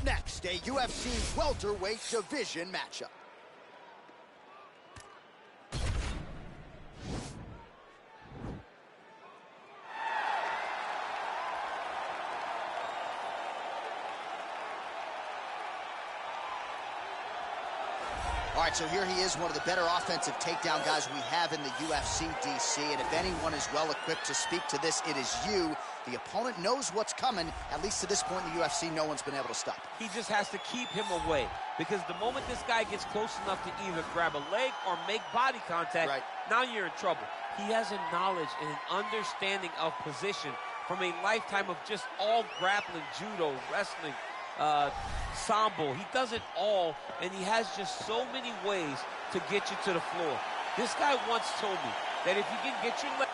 next, a UFC welterweight division matchup. All right, so here he is, one of the better offensive takedown guys we have in the UFC, DC. And if anyone is well-equipped to speak to this, it is you. The opponent knows what's coming. At least to this point in the UFC, no one's been able to stop him. He just has to keep him away, because the moment this guy gets close enough to either grab a leg or make body contact, now you're in trouble. He has a knowledge and an understanding of position from a lifetime of just all grappling, judo, wrestling, sambo. He does it all, and he has just so many ways to get you to the floor. This guy once told me that if you can get your leg...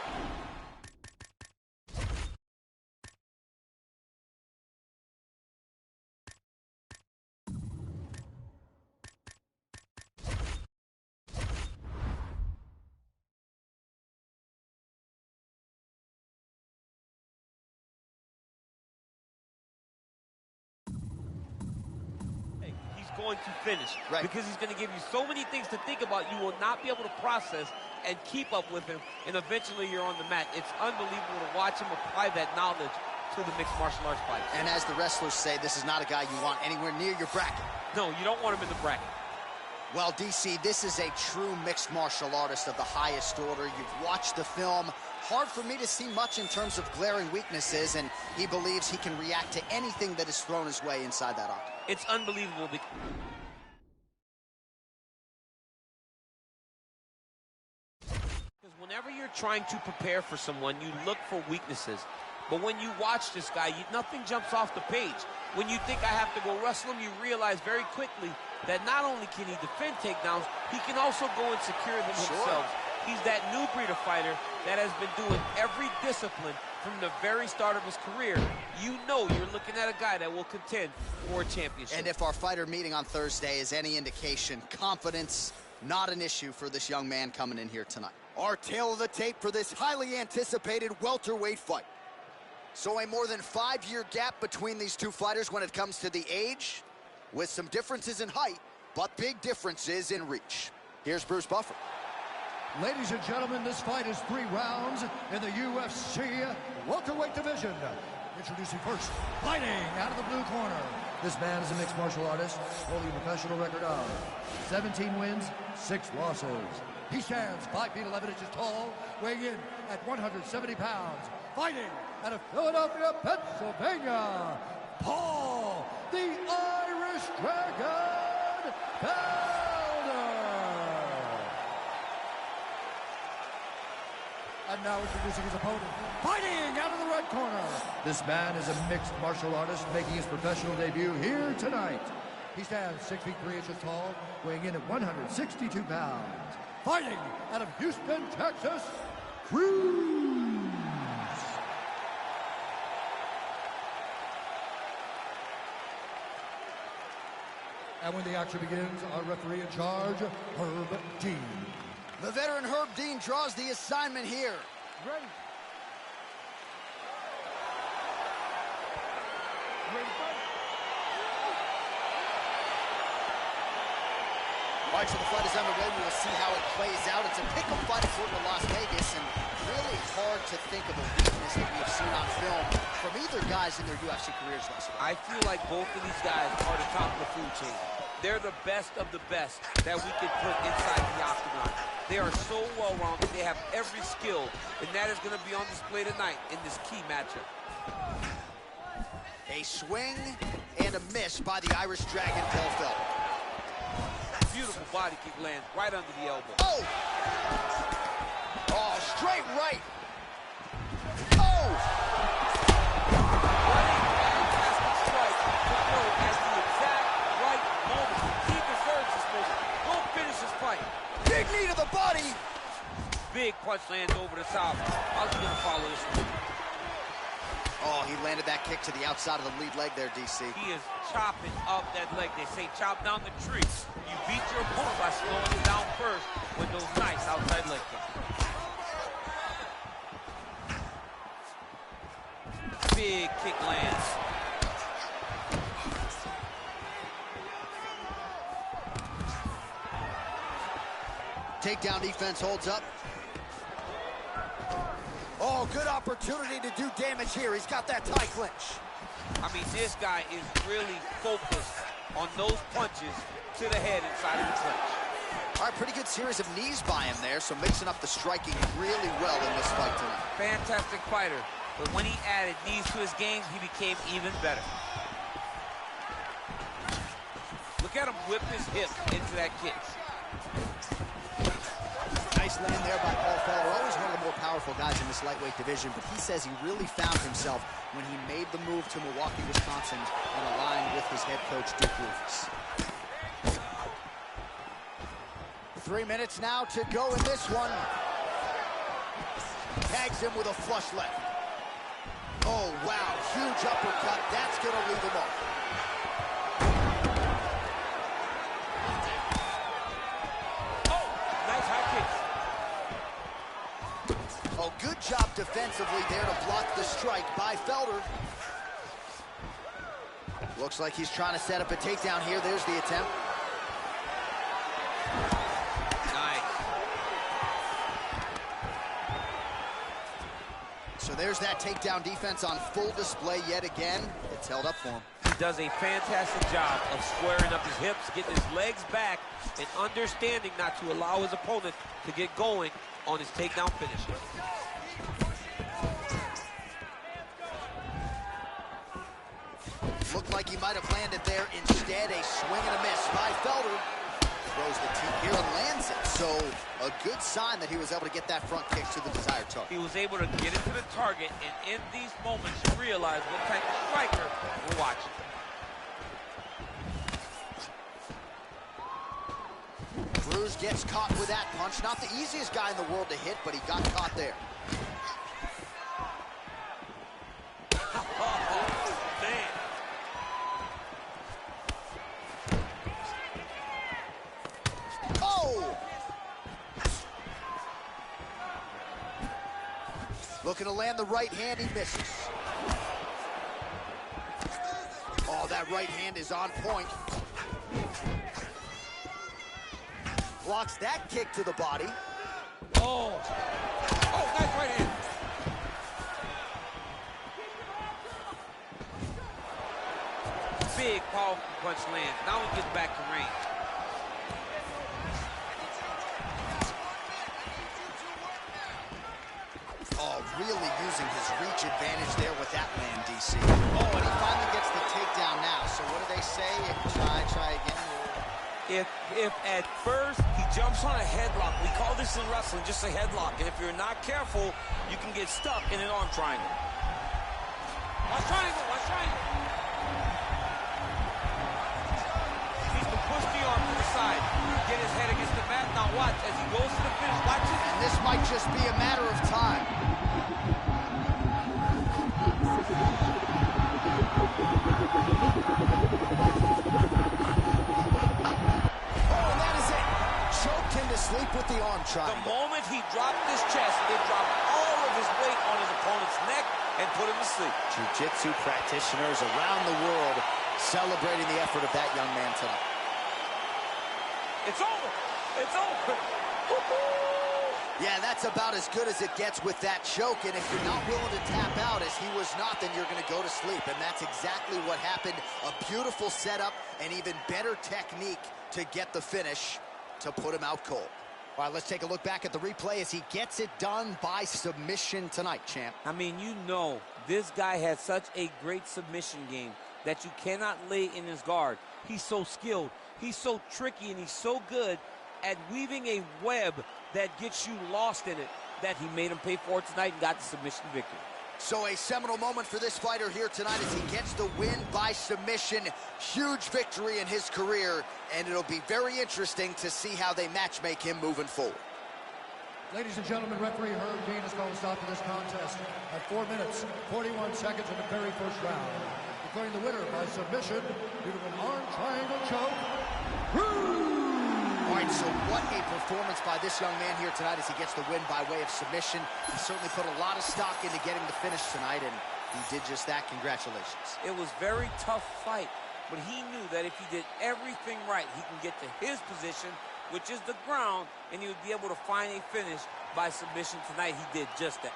going to finish, because he's going to give you so many things to think about you will not be able to process and keep up with him, and eventually you're on the mat. It's unbelievable to watch him apply that knowledge to the mixed martial arts fight. And as the wrestlers say, this is not a guy you want anywhere near your bracket. No, you don't want him in the bracket. Well, DC, this is a true mixed martial artist of the highest order. You've watched the film. Hard for me to see much in terms of glaring weaknesses, and he believes he can react to anything that is thrown his way inside that octagon. It's unbelievable. Because whenever you're trying to prepare for someone, you look for weaknesses. But when you watch this guy, nothing jumps off the page. When you think I have to go wrestle him, you realize very quickly that not only can he defend takedowns, he can also go and secure them himself. He's that new breed of fighter that has been doing every discipline from the very start of his career. You know you're looking at a guy that will contend for a championship. And if our fighter meeting on Thursday is any indication, confidence, not an issue for this young man coming in here tonight. Our tale of the tape for this highly anticipated welterweight fight. So a more than 5-year gap between these two fighters when it comes to the age, with some differences in height, but big differences in reach. Here's Bruce Buffer. Ladies and gentlemen, this fight is 3 rounds in the UFC welterweight division. Introducing first, fighting out of the blue corner. This man is a mixed martial artist, holding a professional record of 17 wins, 6 losses. He stands 5 feet 11 inches tall, weighing in at 170 pounds. Fighting out of Philadelphia, Pennsylvania, Paul, the Irish Dragon Felder. And now introducing his opponent, fighting out of the red corner. This man is a mixed martial artist making his professional debut here tonight. He stands 6 feet 3 inches tall, weighing in at 162 pounds. Fighting out of Houston, Texas, Cruz. And when the action begins, our referee in charge, Herb Dean. The veteran Herb Dean draws the assignment here. Ready. All right, so the fight is underway. We will see how it plays out. It's a pick-em fight according to Las Vegas, and really hard to think of a weakness that we have seen on film from either guys in their UFC careers thus far. I feel like both of these guys are the top of the food chain. They're the best of the best that we could put inside the octagon. They are so well-rounded. They have every skill, and that is going to be on display tonight in this key matchup. A swing and a miss by the Irish Dragon, Paul Felder. Beautiful body kick lands right under the elbow. Oh! Oh, straight right. Oh! What a fantastic strike to throw at the exact right moment. He deserves this moment. Go finish this fight. Big knee to the body. Big punch lands over the top. How's he gonna follow this one? Oh, he landed that kick to the outside of the lead leg there, DC. He is chopping up that leg. They say chop down the tree. You beat your opponent by slowing it down first with those nice outside leg kicks. Big kick lands. Takedown defense holds up. Oh, good opportunity to do damage here. He's got that tie clinch. I mean, this guy is really focused on those punches to the head inside of the clinch. All right, pretty good series of knees by him there, so mixing up the striking really well in this fight tonight. Fantastic fighter, but when he added knees to his game, he became even better. Look at him whip his hip into that kick. Nice land there by Paul Felder. Always one of the more powerful guys in this lightweight division, but he says he really found himself when he made the move to Milwaukee, Wisconsin, and aligned with his head coach, Duke Roufus. 3 minutes now to go in this one. Tags him with a flush left. Oh, wow, huge uppercut. That's going to leave him off. Oh, nice high kick. Oh, good job defensively there to block the strike by Felder. Looks like he's trying to set up a takedown here. There's the attempt. So there's that takedown defense on full display yet again. It's held up for him. He does a fantastic job of squaring up his hips, getting his legs back, and understanding not to allow his opponent to get going on his takedown finish. Looked like he might have landed there. Instead, a swing and a miss by Felder. Throws the teep here and lands it. So a good sign that he was able to get that front kick to the desired target. He was able to get it to the target, and in these moments, you realize what type of striker we're watching. Cruz gets caught with that punch. Not the easiest guy in the world to hit, but he got caught there. Looking to land the right hand, he misses. Oh, that right hand is on point. Blocks that kick to the body. Oh, nice right hand. Big, powerful punch lands. Now he gets back to range. Oh, really using his reach advantage there with that land, DC. Oh, and he finally gets the takedown now. So what do they say? Try again. If at first he jumps on a headlock, we call this in wrestling just a headlock, and if you're not careful, you can get stuck in an arm triangle. Watch triangle, watch triangle. He's going to push the arm to the side, get his head against the mat. Now watch, as he goes to the finish, watch it. And this might just be a matter of time. Sleep with the arm triangle. The moment he dropped his chest, it dropped all of his weight on his opponent's neck and put him to sleep. Jiu-jitsu practitioners around the world celebrating the effort of that young man tonight. It's over. It's over. Yeah, that's about as good as it gets with that choke. And if you're not willing to tap out, as he was not, then you're going to go to sleep. And that's exactly what happened. A beautiful setup and even better technique to get the finish to put him out cold. All right, let's take a look back at the replay as he gets it done by submission tonight, champ. I mean, you know, this guy has such a great submission game that you cannot lay in his guard. He's so skilled, he's so tricky, and he's so good at weaving a web that gets you lost in it that he made him pay for it tonight and got the submission victory. So a seminal moment for this fighter here tonight as he gets the win by submission. Huge victory in his career, and it'll be very interesting to see how they matchmake him moving forward. Ladies and gentlemen, referee Herb Dean has called a stop to this contest at 4 minutes, 41 seconds in the very first round, declaring the winner by submission due to an arm triangle choke. All right, so what a performance by this young man here tonight as he gets the win by way of submission. He certainly put a lot of stock into getting the finish tonight, and he did just that. Congratulations. It was a very tough fight, but he knew that if he did everything right, he can get to his position which is the ground, and he would be able to find a finish by submission tonight. He did just that.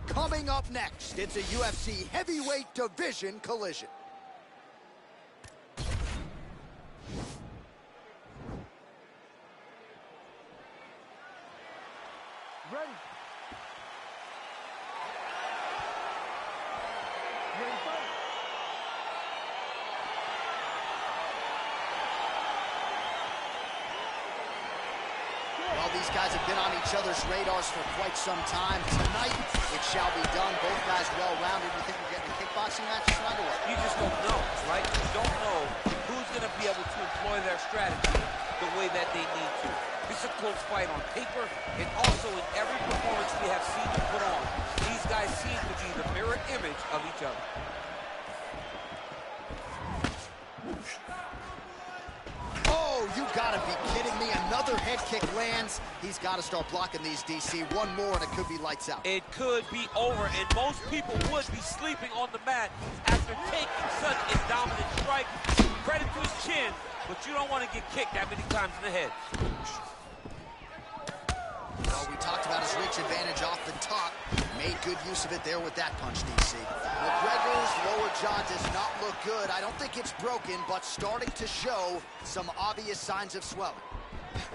Coming up next, it's a UFC heavyweight division collision. Ready? Ready to fight? Well, these guys have been on each other's radars for quite some time. Tonight, it shall be done. Both guys well-rounded. You think we're getting a kickboxing match tonight or what? You just don't know, right? You don't know who's going to be able to employ their strategy the way that they need to. It's a close fight on paper, and also in every performance we have seen them put on. These guys seem to be the mirror image of each other. Oh, you gotta be kidding me. Another head kick lands. He's got to start blocking these, DC. One more, and it could be lights out. It could be over, and most people would be sleeping on the mat after taking such a dominant strike. Credit to his chin, but you don't want to get kicked that many times in the head. Well, we talked about his reach advantage off the top. Made good use of it there with that punch, DC. McGregor's lower jaw does not look good. I don't think it's broken, but starting to show some obvious signs of swelling.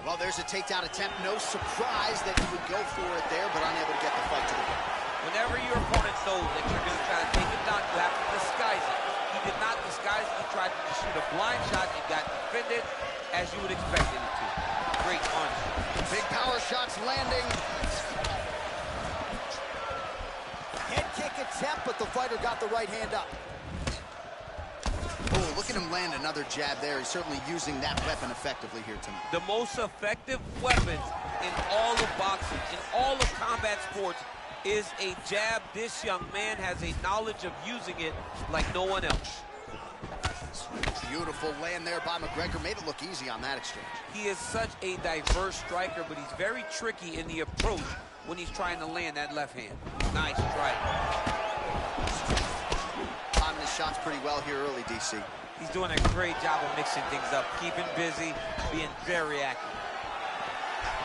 Well, there's a takedown attempt. No surprise that he would go for it there, but unable to get the fight to the ground. Whenever your opponent knows that you're going to try to take him down, you have to disguise it. He did not disguise it. He tried to shoot a blind shot and got defended as you would expect him to. Great punch. Big power shots landing. Head kick attempt, but the fighter got the right hand up. Oh, look at him land another jab there. He's certainly using that weapon effectively here tonight. The most effective weapons in all of boxing, in all of combat sports, is a jab. This young man has a knowledge of using it like no one else. Beautiful land there by McGregor. Made it look easy on that exchange. He is such a diverse striker, but he's very tricky in the approach when he's trying to land that left hand. Nice strike. Timing his shots pretty well here early, DC. He's doing a great job of mixing things up, keeping busy, being very active.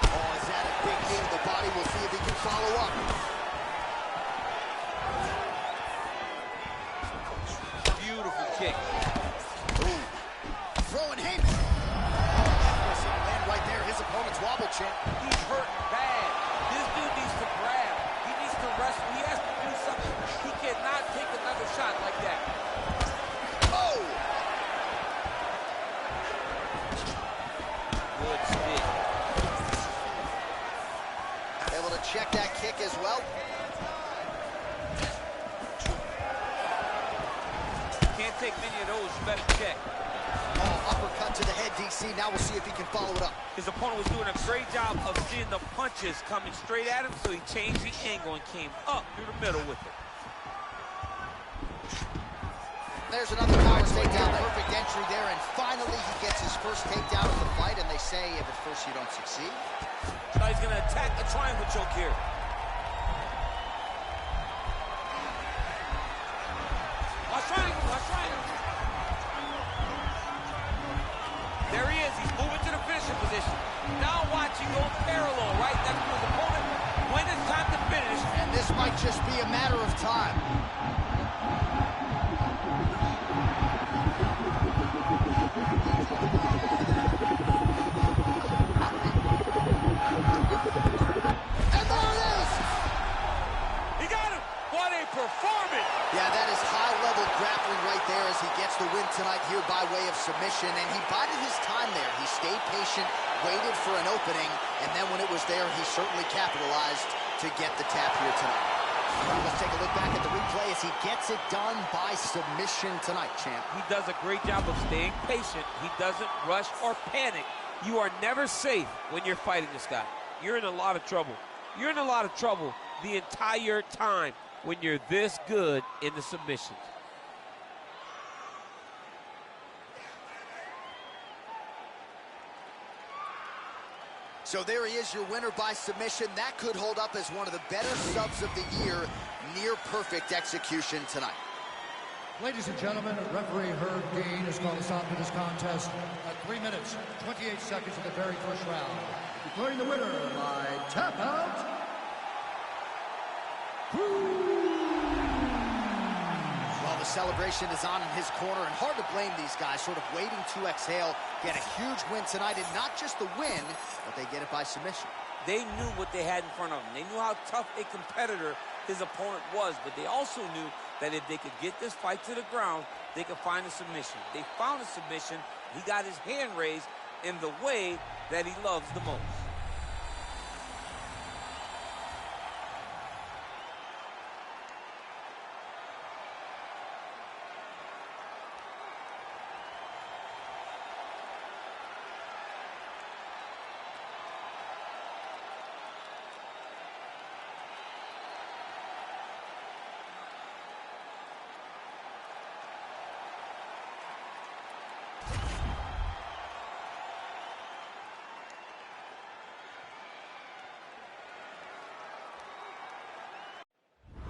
Oh, is that a big knee to the body? We'll see if he can follow up. Beautiful kick. Ooh. Throwing Heyman. Land right there. His opponent's wobble champ. He's hurt bad. This dude needs to grab. He needs to wrestle. He has to do something. He cannot take another shot like that. Oh! Good stick. Able to check that kick as well. Can't take many of those. You better check. Oh, uppercut to the head, DC. Now we'll see if he can follow it up. His opponent was doing a great job of seeing the punches coming straight at him, so he changed the angle and came up through the middle with it. There's another power takedown. Perfect entry there, and finally he gets his first takedown of the fight, and they say if at first you don't succeed. Now he's going to attack the triangle choke here. Watch triangle, watch triangle. There he is. He's moving to the finishing position. Now watch, he goes parallel, right next to his opponent. When it's time to finish. And this might just be a matter of time. And there it is! He got him! What a performance! Yeah, that is high-level grappling right there as he gets the win tonight here by way of submission. And he bided his time there. He stayed patient, waited for an opening, and then when it was there, he certainly capitalized to get the tap here tonight. Let's take a look back at the replay as he gets it done by submission tonight, champ. He does a great job of staying patient. He doesn't rush or panic. You are never safe when you're fighting this guy. You're in a lot of trouble. You're in a lot of trouble the entire time when you're this good in the submissions. So there he is, your winner by submission. That could hold up as one of the better subs of the year. Near perfect execution tonight. Ladies and gentlemen, referee Herb Dean has called a stop to this contest at 3 minutes, 28 seconds of the very first round. Declaring the winner by tap out. Well, the celebration is on in his corner, and hard to blame these guys, sort of waiting to exhale, get a huge win tonight, and not just the win, but they get it by submission. They knew what they had in front of them. They knew how tough a competitor his opponent was, but they also knew that if they could get this fight to the ground, they could find a submission. They found a submission. He got his hand raised in the way that he loves the most.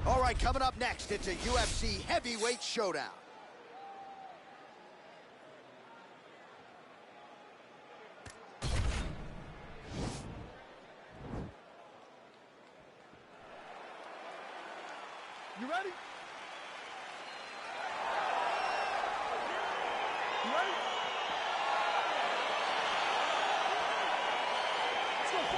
All right, coming up next, it's a UFC heavyweight showdown. You ready? You ready?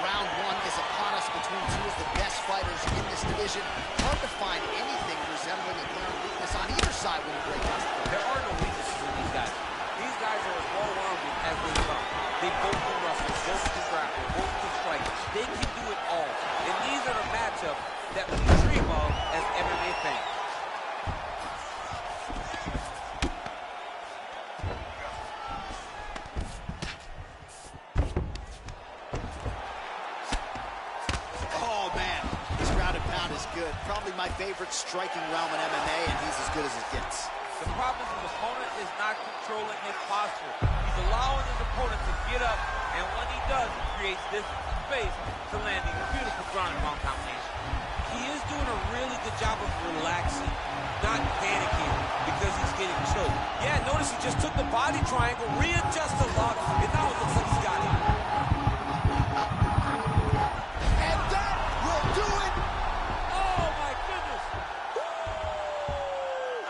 Round one is upon us between two of the best fighters in this division. Hard to find anything resembling a glaring weakness on either side when you break down the fight. There are no weaknesses in these guys. These guys are as well-rounded as they come. They both can wrestle, both can grapple, both can strike. They can do it all. And these are the matchups that we dream of as MMA fans. Good. Probably my favorite striking realm in MMA, and he's as good as it gets. The problem is his opponent is not controlling his posture. He's allowing his opponent to get up, and when he does, he creates distance and space to landing a beautiful ground and pound combination. He is doing a really good job of relaxing, not panicking because he's getting choked. Yeah, notice he just took the body triangle, readjusted the lock, and now it looks like he's got it. And that will do it!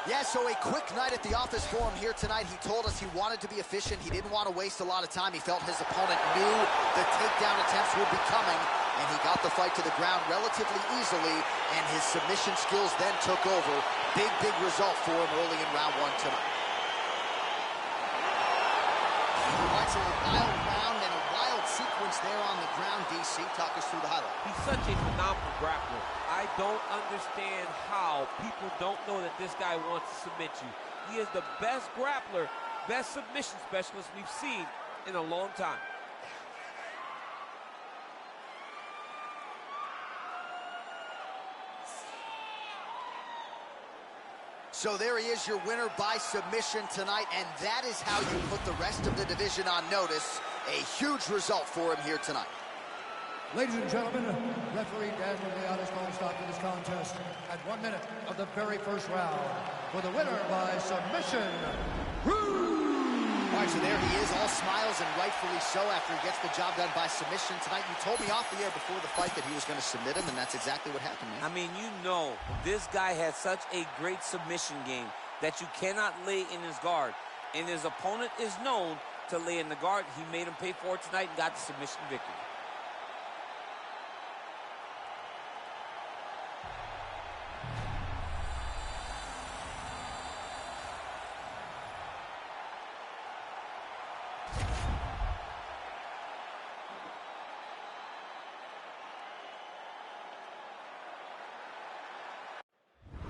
Yeah, so a quick night at the office for him here tonight. He told us he wanted to be efficient. He didn't want to waste a lot of time. He felt his opponent knew the takedown attempts would be coming, and he got the fight to the ground relatively easily, and his submission skills then took over. Big, big result for him early in round one tonight. All right, so a wild round and a wild sequence there on the ground. DC, talk us through the highlight. He's such a phenomenal grappler. I don't understand how people don't know that this guy wants to submit you. He is the best grappler, best submission specialist we've seen in a long time. So there he is, your winner by submission tonight, and that is how you put the rest of the division on notice. A huge result for him here tonight. Ladies and gentlemen, referee Daniel Leon has called a stop to this contest at 1 minute of the very first round. For the winner by submission, All right, so there he is, all smiles, and rightfully so after he gets the job done by submission tonight. You told me off the air before the fight that he was going to submit him, and that's exactly what happened, man. I mean, you know, this guy has such a great submission game that you cannot lay in his guard. And his opponent is known to lay in the guard. He made him pay for it tonight and got the submission victory.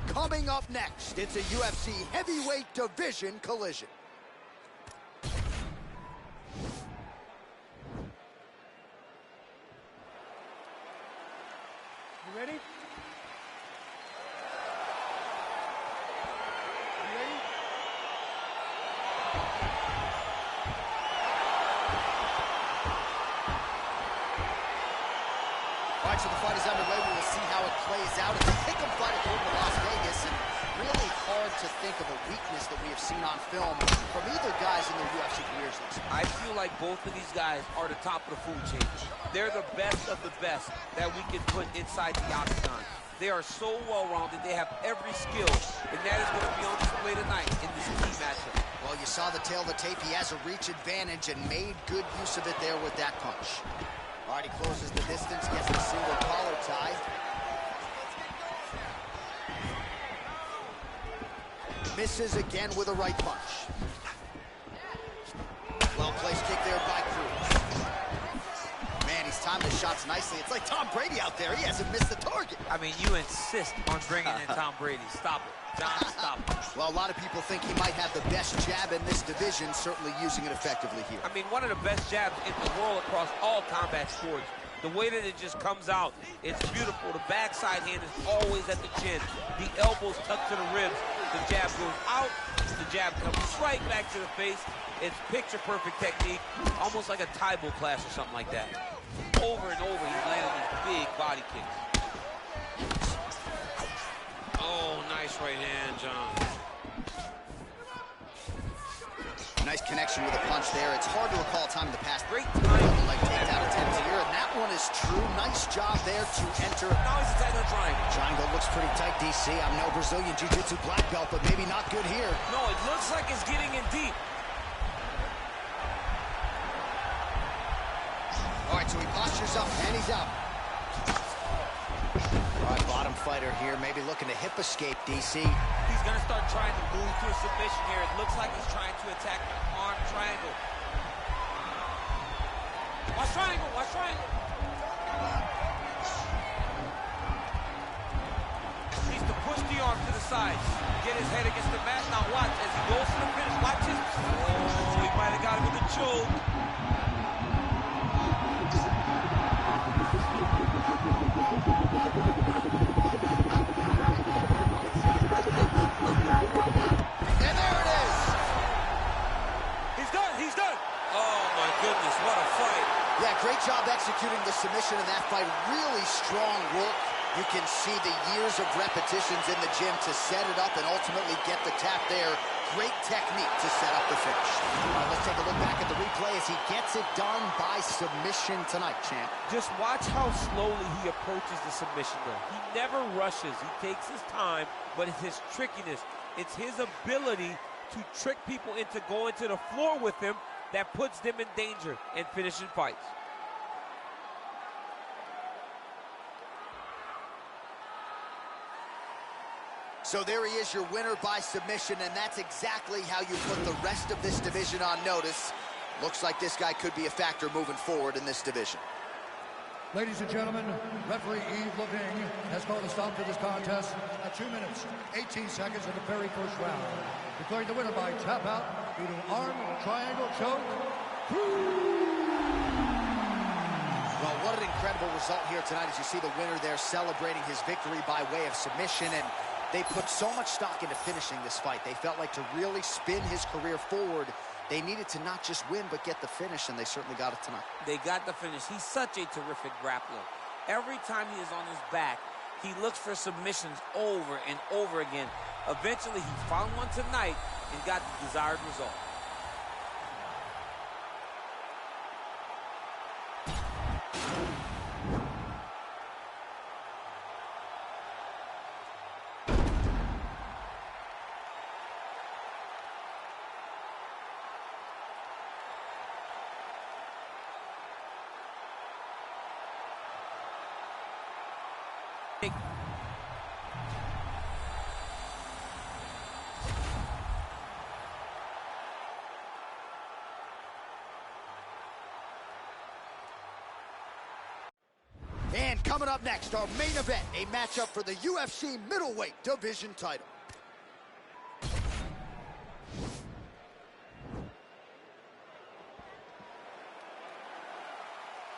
Coming up next, it's a UFC heavyweight division collision. You ready? So the fight is underway. We will see how it plays out. It's a pick-em fight according to Las Vegas, and really hard to think of a weakness that we have seen on film from either guys in their UFC careers. I feel like both of these guys are the top of the food chain. They're the best of the best that we can put inside the octagon. They are so well-rounded. They have every skill, and that is going to be on display tonight in this key matchup. Well, you saw the tail of the tape. He has a reach advantage and made good use of it there with that punch. All right, he closes the distance, gets the single collar tie. Misses again with a right punch. Well-placed kick there by Cruz. Man, he's timed his shots nicely. It's like Tom Brady out there. He hasn't missed the target. I mean, you insist on bringing in Tom Brady. Stop it. John, stop it. Well, a lot of people think he might have the best jab in this division, certainly using it effectively here. I mean, one of the best jabs in the world across all combat sports. The way that it just comes out, it's beautiful. The backside hand is always at the chin. The elbows tucked to the ribs. The jab goes out. The jab comes right back to the face. It's picture-perfect technique, almost like a Taibo class or something like that. Over and over, he's landing these big body kicks. Oh, nice right hand, John. Nice connection with a punch there. It's hard to recall time in the past. Great time. Leg takedown attempt here, and that one is true. Nice job there to enter. Now he's attacking the triangle. Triangle looks pretty tight, DC. I'm no Brazilian Jiu-Jitsu black belt, but maybe not good here. No, it looks like it's getting in deep. All right, so he postures up, and he's out. All right, bottom fighter here, maybe looking to hip escape, DC. He's going to start trying to move to a submission here. It looks like he's trying to attack the arm triangle. Watch triangle, watch triangle. Needs to push the arm to the side. Get his head against the mat. Now watch, as he goes to the finish, watch his... Oh, he might have got him with a choke. And there it is! He's done! Oh my goodness, what a fight. Yeah, great job executing the submission in that fight. Really strong work. You can see the years of repetitions in the gym to set it up and ultimately get the tap there. Great technique to set up the finish. All right, let's take a look back at the replay as he gets it done by submission tonight, champ. Just watch how slowly he approaches the submission, though. He never rushes. He takes his time, but it's his trickiness. It's his ability to trick people into going to the floor with him that puts them in danger and finishing fights. So there he is, your winner by submission, and that's exactly how you put the rest of this division on notice. Looks like this guy could be a factor moving forward in this division. Ladies and gentlemen, referee Yves Leving has called a stop to this contest at 2 minutes, 18 seconds of the very first round. Declaring the winner by tap out due to arm triangle choke. Well, what an incredible result here tonight as you see the winner there celebrating his victory by way of submission, and they put so much stock into finishing this fight. They felt like to really spin his career forward, they needed to not just win, but get the finish, and they certainly got it tonight. They got the finish. He's such a terrific grappler. Every time he is on his back, he looks for submissions over and over again. Eventually, he found one tonight and got the desired result. And coming up next, our main event, a matchup for the UFC middleweight division title.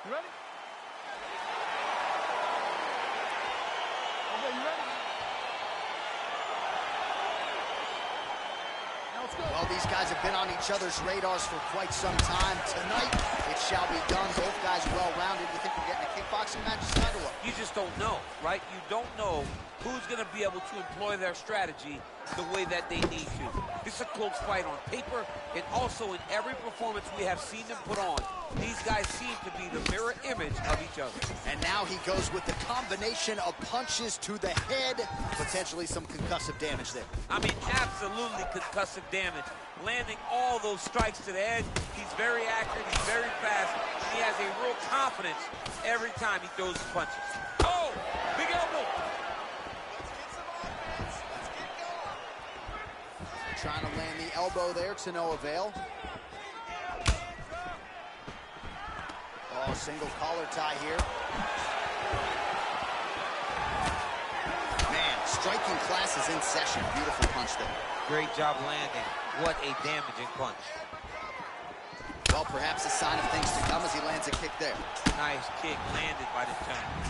You ready? Okay, you ready? Now let's go. Well, these These guys have been on each other's radars for quite some time. Tonight, it shall be done. Both guys well-rounded. You think we're getting a kickboxing match tonight or what? You just don't know, right? You don't know who's going to be able to employ their strategy the way that they need to. This is a close fight on paper, and also in every performance we have seen them put on. These guys seem to be the mirror image of each other. And now he goes with the combination of punches to the head, potentially some concussive damage there. I mean, absolutely concussive damage. Landing all those strikes to the head. He's very accurate, he's very fast. He has a real confidence every time he throws his punches. Oh, big elbow. Trying to land the elbow there to no avail. Oh, single collar tie here. Man, striking class is in session. Beautiful punch there. Great job landing. What a damaging punch. Well, perhaps a sign of things to come as he lands a kick there. Nice kick landed by the Chinaman.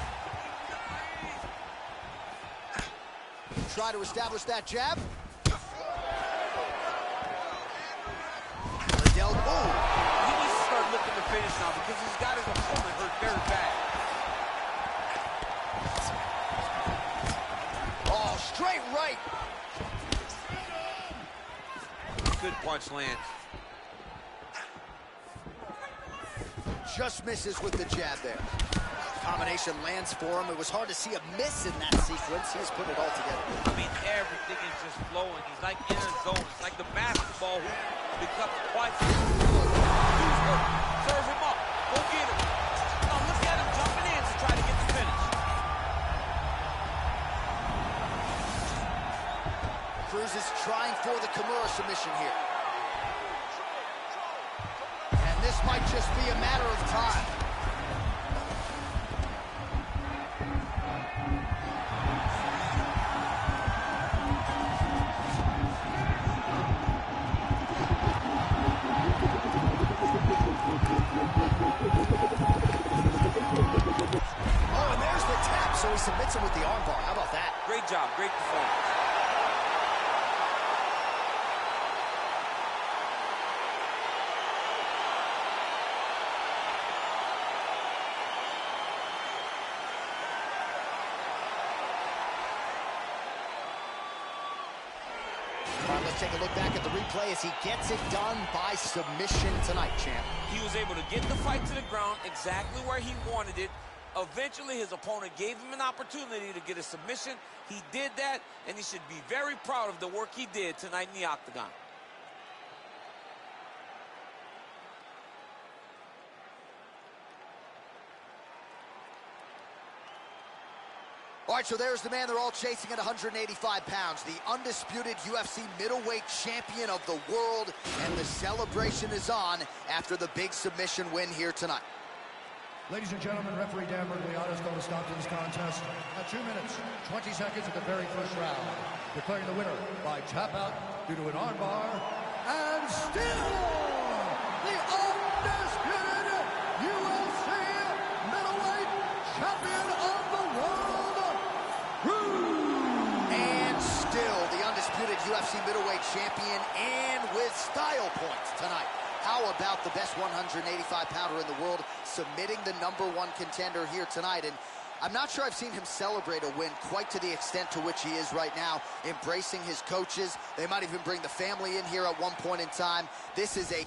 Try to establish that jab. Liddell, boom. He needs to start looking to finish now because he's got his opponent hurt very bad. Oh, straight right. Good punch lands. Just misses with the jab there. Combination lands for him. It was hard to see a miss in that sequence. He's put it all together. I mean, everything is just flowing. He's like in a zone. It's like the basketball who becomes quite... Serve him up. Go get him. Oh, look at him jumping in to try to get the finish. Cruz is trying for the Kimura submission here. And this might just be a matter of time. Oh, and there's the tap, so he submits him with the armbar. How about that? Great job. Great performance. All right, let's take a look back at the replay as he gets it done by submission tonight, champ. He was able to get the fight to the ground exactly where he wanted it. Eventually, his opponent gave him an opportunity to get a submission. He did that, and he should be very proud of the work he did tonight in the octagon. All right, so there's the man they're all chasing at 185 pounds, the undisputed UFC middleweight champion of the world, and the celebration is on after the big submission win here tonight. Ladies and gentlemen, referee Dan Mergliata is going to stop to this contest at 2 minutes, 20 seconds of the very first round, declaring the winner by tap out due to an armbar, and still the undisputed UFC middleweight champion of the world, And still the undisputed UFC middleweight champion, and with style points tonight. How about the best 185-pounder in the world submitting the #1 contender here tonight? And I'm not sure I've seen him celebrate a win quite to the extent to which he is right now, embracing his coaches. They might even bring the family in here at one point in time. This is a